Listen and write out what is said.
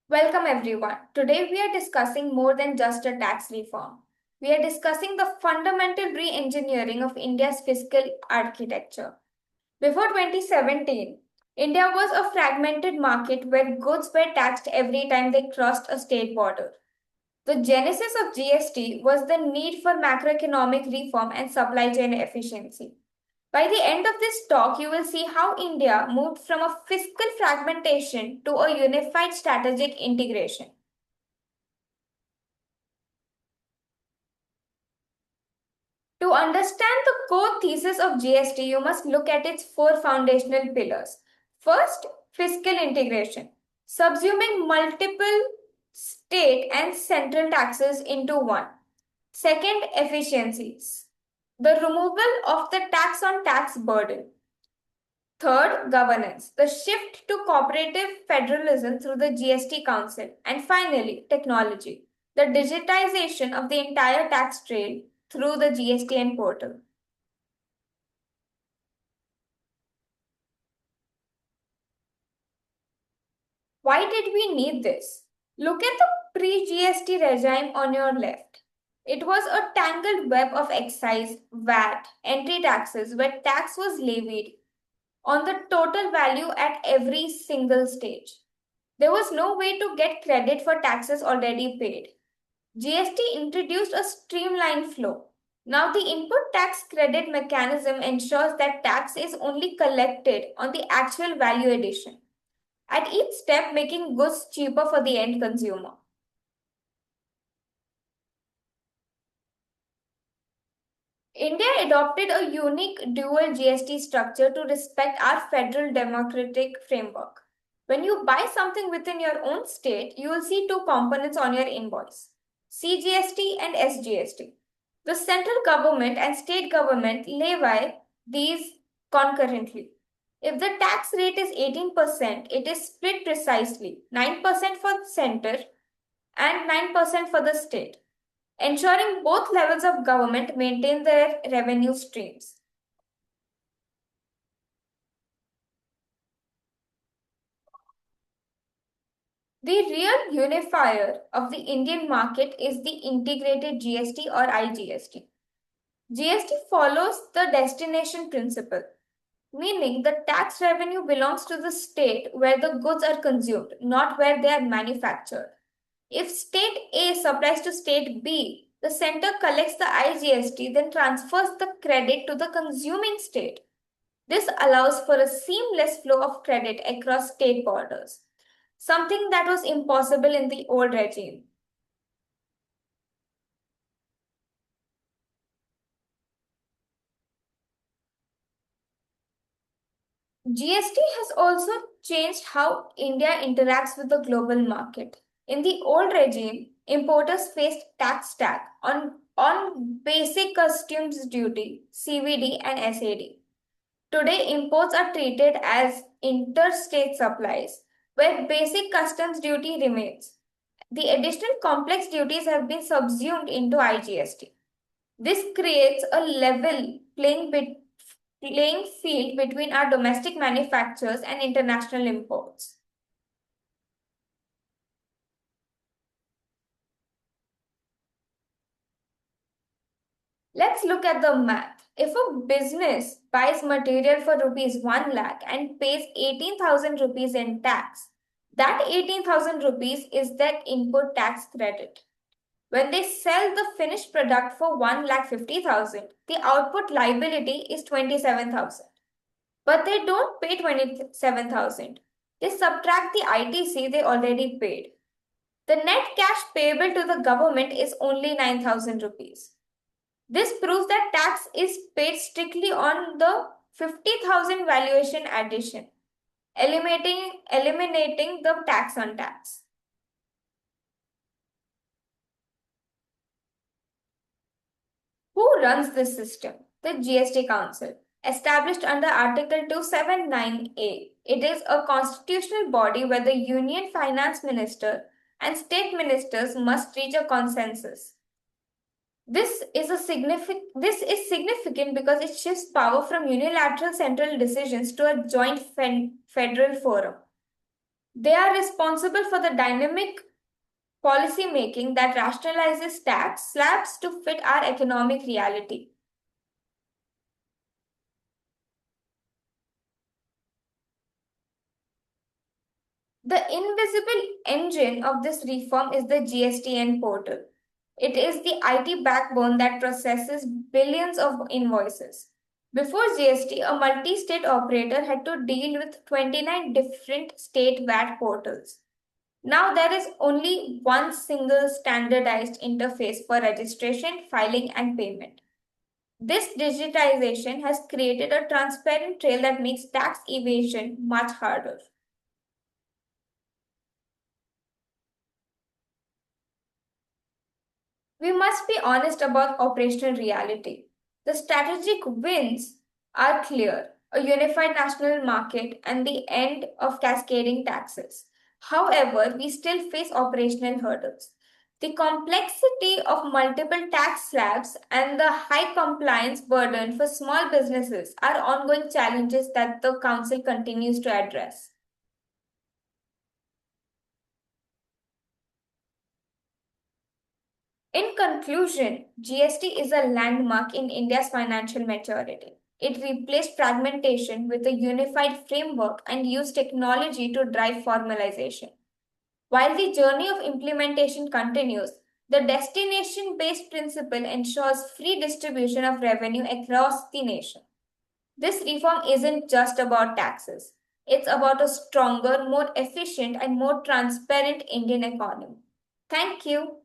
Welcome everyone. Today we are discussing more than just a tax reform. We are discussing the fundamental re engineering of India's fiscal architecture. Before 2017, India was a fragmented market where goods were taxed every time they crossed a state border. The genesis of GST was the need for macroeconomic reform and supply chain efficiency. By the end of this talk, you will see how India moved from a fiscal fragmentation to a unified strategic integration. To understand the core thesis of GST, you must look at its four foundational pillars. First, fiscal integration, subsuming multiple state and central taxes into one. Second, efficiencies, the removal of the tax on tax burden. Third, governance, the shift to cooperative federalism through the GST Council. And finally, technology, the digitization of the entire tax trail through the GSTN portal. Why did we need this? Look at the pre GST regime on your left. It was a tangled web of excise, VAT, entry taxes where tax was levied on the total value at every single stage. There was no way to get credit for taxes already paid. GST introduced a streamlined flow. Now, the input tax credit mechanism ensures that tax is only collected on the actual value addition, at each step making goods cheaper for the end consumer. India adopted a unique dual GST structure to respect our federal democratic framework. When you buy something within your own state, you will see two components on your invoice: CGST and SGST. The central government and state government levy these concurrently. If the tax rate is 18%, it is split precisely 9% for the center and 9% for the state, ensuring both levels of government maintain their revenue streams. The real unifier of the Indian market is the integrated GST or IGST. GST follows the destination principle, meaning the tax revenue belongs to the state where the goods are consumed, not where they are manufactured. If state A supplies to state B, the center collects the IGST, then transfers the credit to the consuming state. This allows for a seamless flow of credit across state borders, something that was impossible in the old regime. GST has also changed how India interacts with the global market. In the old regime, importers faced tax stack on basic customs duty, CVD and SAD. Today, imports are treated as interstate supplies, where basic customs duty remains. The additional complex duties have been subsumed into IGST. This creates a level playing field between our domestic manufacturers and international imports. Let's look at the math. If a business buys material for rupees 1 lakh and pays 18,000 rupees in tax, that 18,000 rupees is that input tax credit. When they sell the finished product for 1,50,000, the output liability is 27,000. But they don't pay 27,000. They subtract the ITC they already paid. The net cash payable to the government is only 9,000 rupees. This proves that tax is paid strictly on the 50,000 valuation addition, eliminating the tax on tax. Who runs this system? The GST Council. Established under Article 279A, it is a constitutional body where the Union Finance Minister and state ministers must reach a consensus. This is significant because it shifts power from unilateral central decisions to a joint federal forum. They are responsible for the dynamic policy making that rationalizes tax slabs to fit our economic reality. The invisible engine of this reform is the GSTN portal. It is the IT backbone that processes billions of invoices. Before GST, a multi state operator had to deal with 29 different state VAT portals. Now there is only one single standardized interface for registration, filing, and payment. This digitization has created a transparent trail that makes tax evasion much harder. We must be honest about operational reality. The strategic wins are clear: a unified national market and the end of cascading taxes. However, we still face operational hurdles. The complexity of multiple tax slabs and the high compliance burden for small businesses are ongoing challenges that the Council continues to address. In conclusion, GST is a landmark in India's financial maturity. It replaced fragmentation with a unified framework and used technology to drive formalization. While the journey of implementation continues, the destination based principle ensures free distribution of revenue across the nation. This reform isn't just about taxes, it's about a stronger, more efficient, and more transparent Indian economy. Thank you.